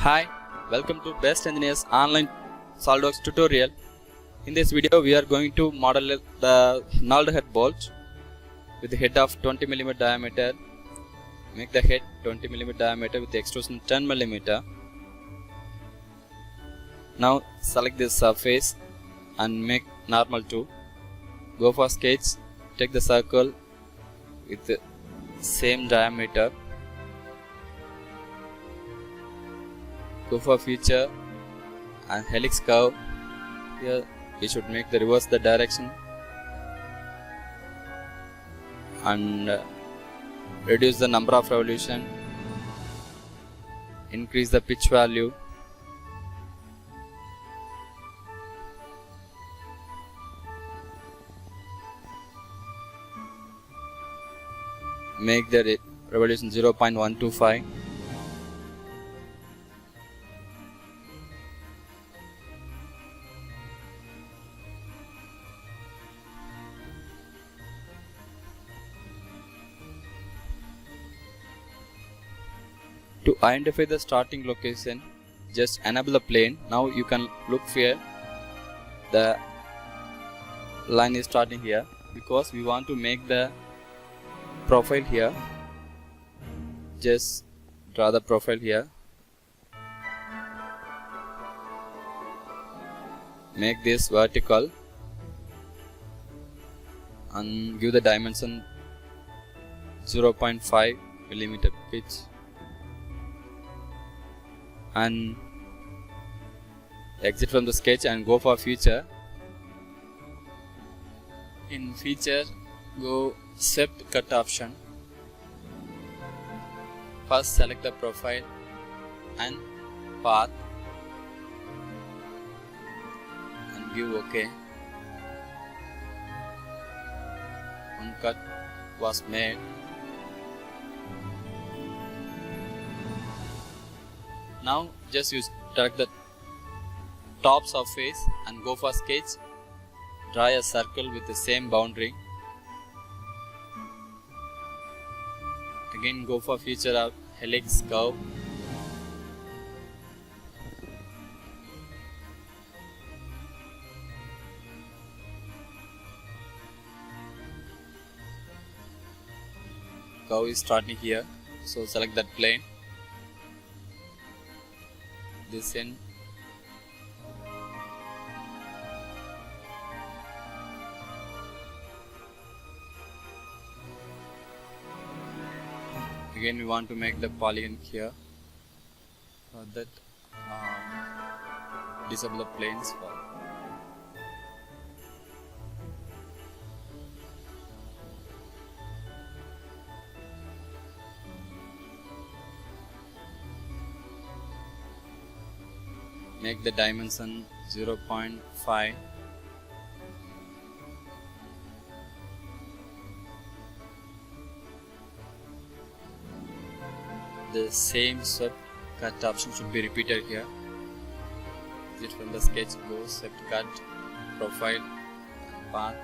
Hi, welcome to Best Engineers online SolidWorks tutorial. In this video we are going to model the Knurled head bolt with a head of 20 mm diameter. Make the head 20 mm diameter with the extrusion 10 mm. Now select this surface and make normal to. Go for sketch, take the circle with the same diameter. Go for feature and helix curve. Here we should make the reverse the direction and reduce the number of revolution, increase the pitch value, make the revolution 0.125. To identify the starting location, just enable the plane. Now you can look here. The line is starting here because we want to make the profile here. Just draw the profile here. Make this vertical and give the dimension 0.5 mm pitch. And exit from the sketch and go for feature. In feature, go swept cut option. First select the profile and path and give OK. One cut was made. Now just select the top surface and go for sketch. Draw a circle with the same boundary. Again go for feature of helix curve. Curve is starting here, so select that plane. This end. Again we want to make the polygon here. For that disable the planes. Make the dimension 0.5. The same swept cut option should be repeated here. Exit from the sketch, go swept cut, profile, and path.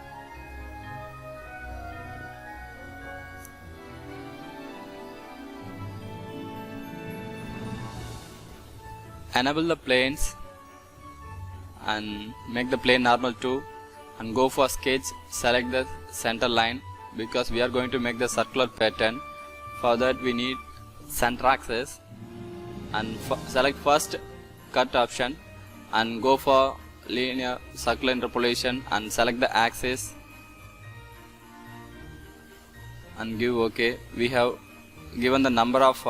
Enable the planes and make the plane normal to, and go for sketch, select the center line because we are going to make the circular pattern. For that we need center axis and select first cut option and go for linear circular interpolation and select the axis and give OK. We have given the number of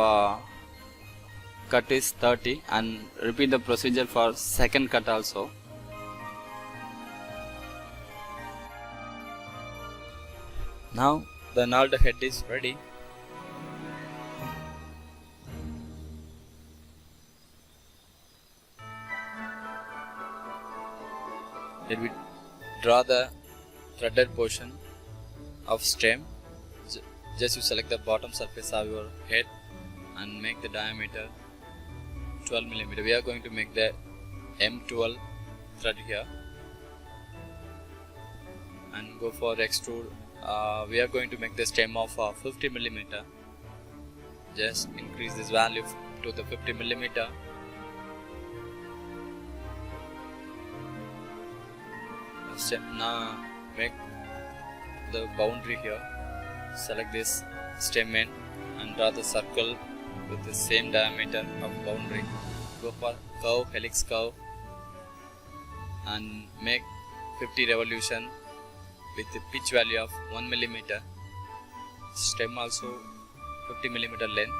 cut is 30 and repeat the procedure for second cut also. Now the Knurled head is ready. Then we draw the threaded portion of stem. Just you select the bottom surface of your head and make the diameter 12 mm. We are going to make the M12 thread here and go for extrude. We are going to make the stem of 50 mm. Just increase this value to the 50 mm Now make the boundary here. Select this stem end and draw the circle with the same diameter of boundary. Go for curve, helix curve, and make 50 revolution with the pitch value of 1 millimeter. Stem also 50 millimeter length,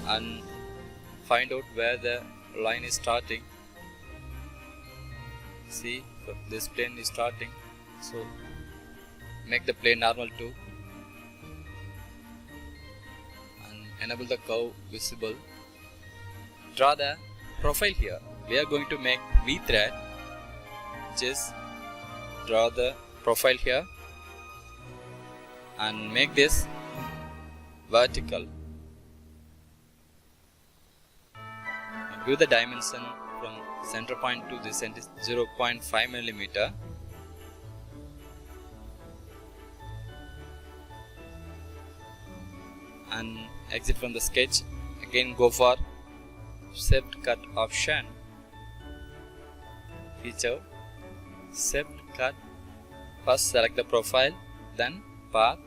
and find out where the line is starting. See, this plane is starting, so make the plane normal to and enable the curve visible. Draw the profile here. We are going to make V thread. Just draw the profile here and make this vertical. Give the dimension from center point to this end is 0.5 millimeter. And exit from the sketch. Again go for swept cut option. Feature swept cut. First select the profile, then path.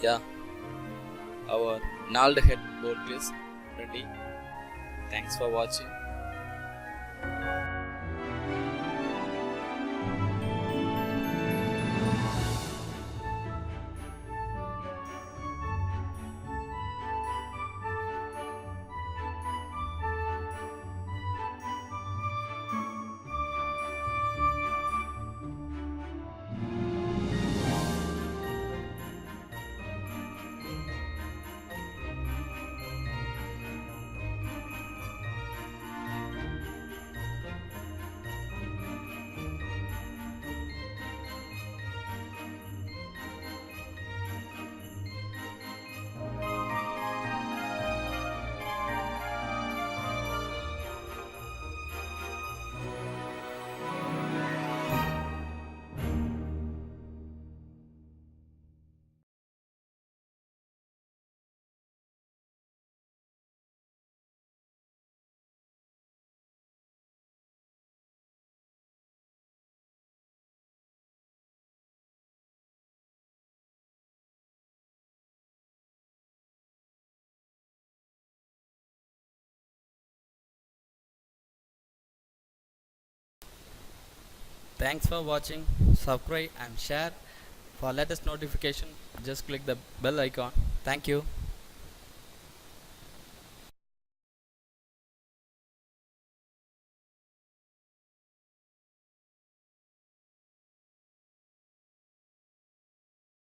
Yeah, our knurled head bolt is ready. Thanks for watching. Thanks for watching. Subscribe and share. For latest notification, just click the bell icon. Thank you.